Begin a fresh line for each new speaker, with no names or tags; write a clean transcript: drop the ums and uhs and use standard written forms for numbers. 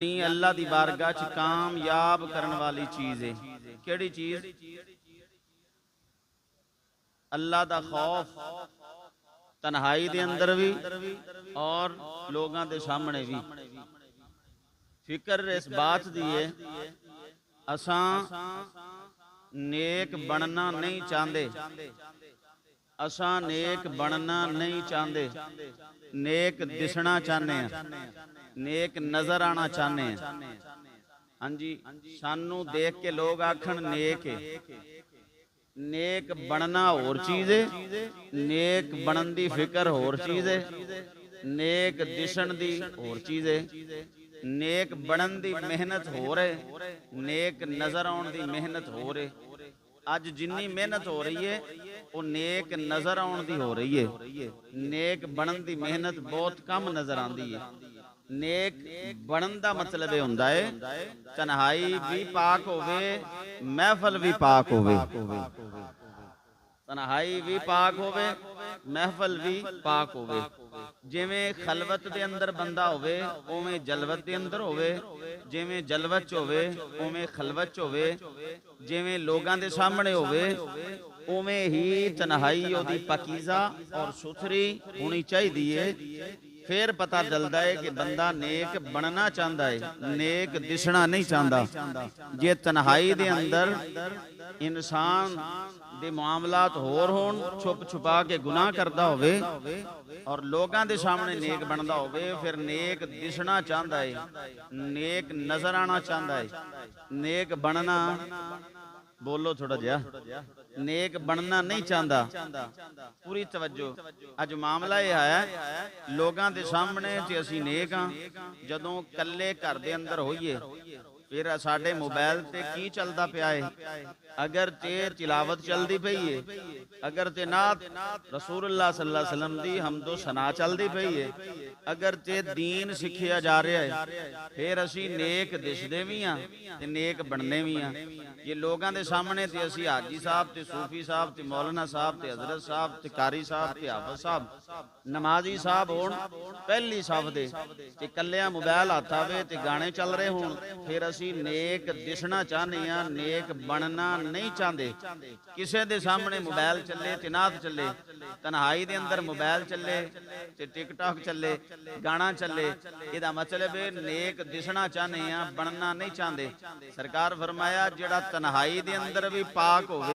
अल्लाह दी बारगाह च कामयाब करने वाली चीज है। केड़ी चीज? अल्लाह दा खौफ, तन्हाई दे अंदर भी और लोगों के सामने भी। फिक्र इस बात दी है, असां नेक बनना नहीं चाहते, असां नेक बनना नहीं चाहते, नेक दिसना चाहते हैं, नेक नजर आना चाहते हैं। हाँ जी, सानू देख के लोग आखन नेक है। नेक बनना होर चीज है, नेक बनन दी फिक्र होर चीज है, नेक दिसन दी होर चीज है। नेक बनन दी मेहनत हो रहे, नेक नजर आउण दी मेहनत हो रहे। अज जिन्नी मेहनत हो रही है वो नेक नजर आउण दी हो रही है। नेक बनन दी मेहनत बहुत कम नजर आती है। नेक बनन दा मतलब यह हुंदा है तन्हाई भी पाक होवे, महफल भी पाक होवे। तन्हाई भी पाक होवे, महफल भी पाक होवे। जिवें खलवत दे अंदर बंदा होवे उवें जलवत दे अंदर होवे, जिवें जलवत च होवे उवें खलवत च होवे, जिवें लोगां दे सामने होवे उवें ही तन्हाई ओदी पाकीज़ा और सुथरी होनी चाहिए। फिर पता चलता है कि बंदा नेक बनना चाहता है, नेक दिसना नहीं चाहता। जे तन्हाई दे अंदर इंसान दे मामलात होर होण, छुप छुपा के गुनाह करता होवे और लोगों के सामने नेक बनता होवे, फिर नेक दिसना चाहता है, नेक नजर आना चाहता है। नेक बनना, बोलो थोड़ा जिहा, नेक बनना नहीं चाहता। पूरी तवज्जो। अज मामला यह है लोगों के सामने ते असी नेक हाँ, जदों कल्ले घर दे अंदर होइए फिर साडे मोबाइल ते की चलता पिया है। अगर ते तिलावत चलती पई है, अगर ते नात रसूलुल्लाह सल्लल्लाहु अलैहि वसल्लम दी हमदो सना चलती पई है, अगर ते दीन सिखिया जा रहा है, फिर असी नेक दिसदे भी हाँ ते नेक बनने भी हाँ। ये लोगों के सामने ते असी हाजी साहब ते सूफी साहब ते मौलाना साहब ते हजरत साहब ते कारी साहब ते हाफिज साहब नमाजी साहब होण पहली सफ दे ते कल्लिया मोबाइल हथ आवे ते गाने चल रहे होण, फिर असी नेक दिसना चाहते हैं, नेक बनना नहीं चाहते। किसी के सामने मोबाइल चले ते नात चले, तन्हाई दे अंदर मोबाइल चले ते टिकटॉक चले, गाना चले, इहदा मतलब है नेक दिसना चाहते हैं, बनना नहीं चाहते। सरकार फरमाया जिहड़ा तन्हाई दे अंदर भी पाक होवे